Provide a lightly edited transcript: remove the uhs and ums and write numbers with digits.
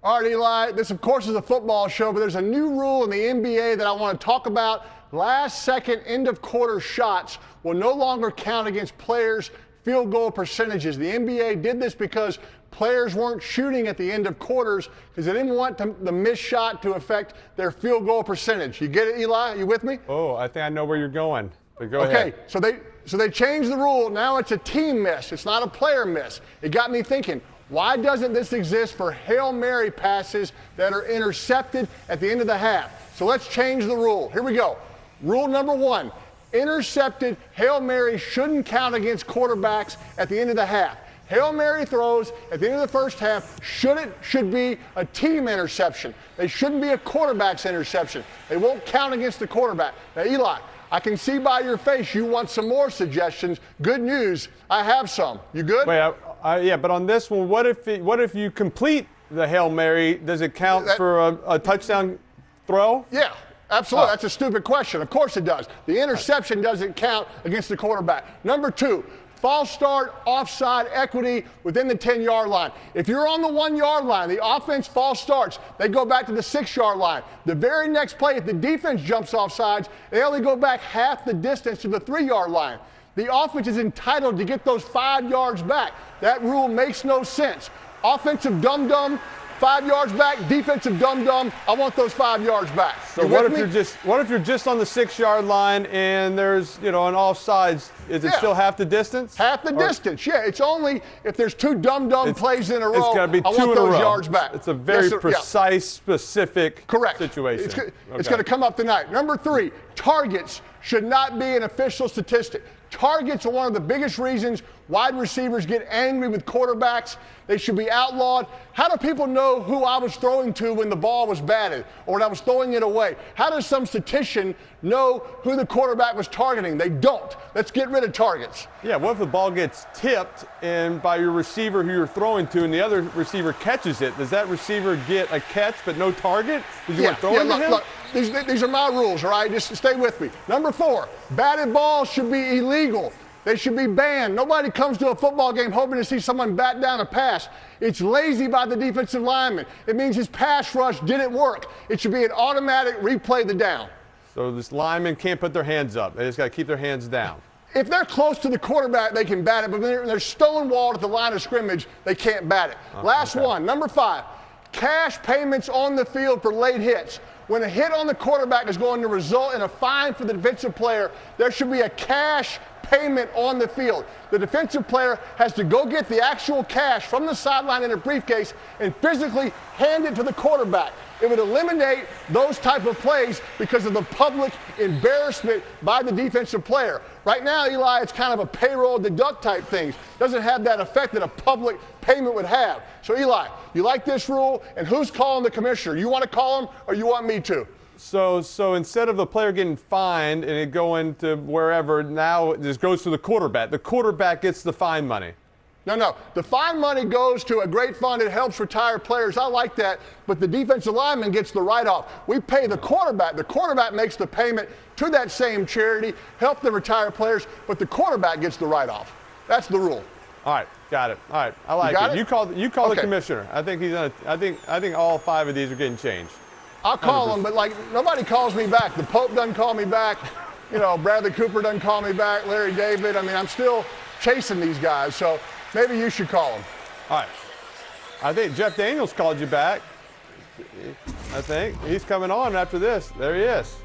All right, Eli, this of course is a football show, but there's a new rule in the NBA that I want to talk about. Last second end of quarter shots will no longer count against players' field goal percentages. The NBA did this because players weren't shooting at the end of quarters because they didn't want the missed shot to affect their field goal percentage. You get it, Eli? You with me? Oh, I think I know where you're going, but go ahead. Okay, so they changed the rule. Now it's a team miss. It's not a player miss. It got me thinking, why doesn't this exist for Hail Mary passes that are intercepted at the end of the half? So let's change the rule. Here we go. Rule number 1, intercepted Hail Mary shouldn't count against quarterbacks at the end of the half. Hail Mary throws at the end of the first half should be a team interception. They shouldn't be a quarterback's interception. They won't count against the quarterback. Now, Eli, I can see by your face you want some more suggestions. Good news, I have some. You good? Wait, yeah, but on this one, what if you complete the Hail Mary? Does it count for a touchdown throw? Yeah, absolutely. That's a stupid question. Of course it does. The interception doesn't count against the quarterback. Number 2, false start, offside, equity within the 10-yard line. If you're on the 1-yard line, the offense false starts, they go back to the 6-yard line. The very next play, if the defense jumps off sides, they only go back half the distance to the 3-yard line. The offense is entitled to get those 5 yards back. That rule makes no sense. Offensive dum-dum, 5 yards back. Defensive dum-dum, I want those 5 yards back. So what if you're just on the 6-yard line and there's, on offsides, is it still half the distance? Half the distance, yeah. It's only if there's 2 dum-dum plays in a row, it's got to be 2 I want in a those row. yards back. It's a very precise, specific situation. It's going to come up tonight. Number 3, targets should not be an official statistic. Targets are one of the biggest reasons wide receivers get angry with quarterbacks. They should be outlawed. How do people know who I was throwing to when the ball was batted or when I was throwing it away? How does some statistician know who the quarterback was targeting? They don't. Let's get rid of targets. Yeah, what if the ball gets tipped and by your receiver who you're throwing to and the other receiver catches it? Does that receiver get a catch but no target? Did you want to throw it to him? Look, these are my rules, all right? Just stay with me. Number 4, batted balls should be illegal. They should be banned. Nobody comes to a football game hoping to see someone bat down a pass. It's lazy by the defensive lineman. It means his pass rush didn't work. It should be an automatic replay the down. So this lineman can't put their hands up. They just got to keep their hands down. If they're close to the quarterback, they can bat it, but when they're stonewalled at the line of scrimmage, they can't bat it. Last one, number 5, cash payments on the field for late hits. When a hit on the quarterback is going to result in a fine for the defensive player, there should be a cash payment on the field. The defensive player has to go get the actual cash from the sideline in a briefcase and physically hand it to the quarterback. It would eliminate those type of plays because of the public embarrassment by the defensive player. Right now, Eli, it's kind of a payroll deduct type thing. Doesn't have that effect that a public payment would have. So, Eli, you like this rule? And who's calling the commissioner? You want to call him or you want me to? So instead of the player getting fined and it going to wherever, now it just goes to the quarterback. The quarterback gets the fine money. No. The fine money goes to a great fund. It helps retired players. I like that. But the defensive lineman gets the write-off. We pay the quarterback. The quarterback makes the payment to that same charity, help the retired players, but the quarterback gets the write-off. That's the rule. All right, got it. All right, I like it. You call the commissioner. I think I think all 5 of these are getting changed. I'll call him, but nobody calls me back. The Pope doesn't call me back. Bradley Cooper doesn't call me back. Larry David. I mean, I'm still chasing these guys. So maybe you should call them. All right. I think Jeff Daniels called you back. I think he's coming on after this. There he is.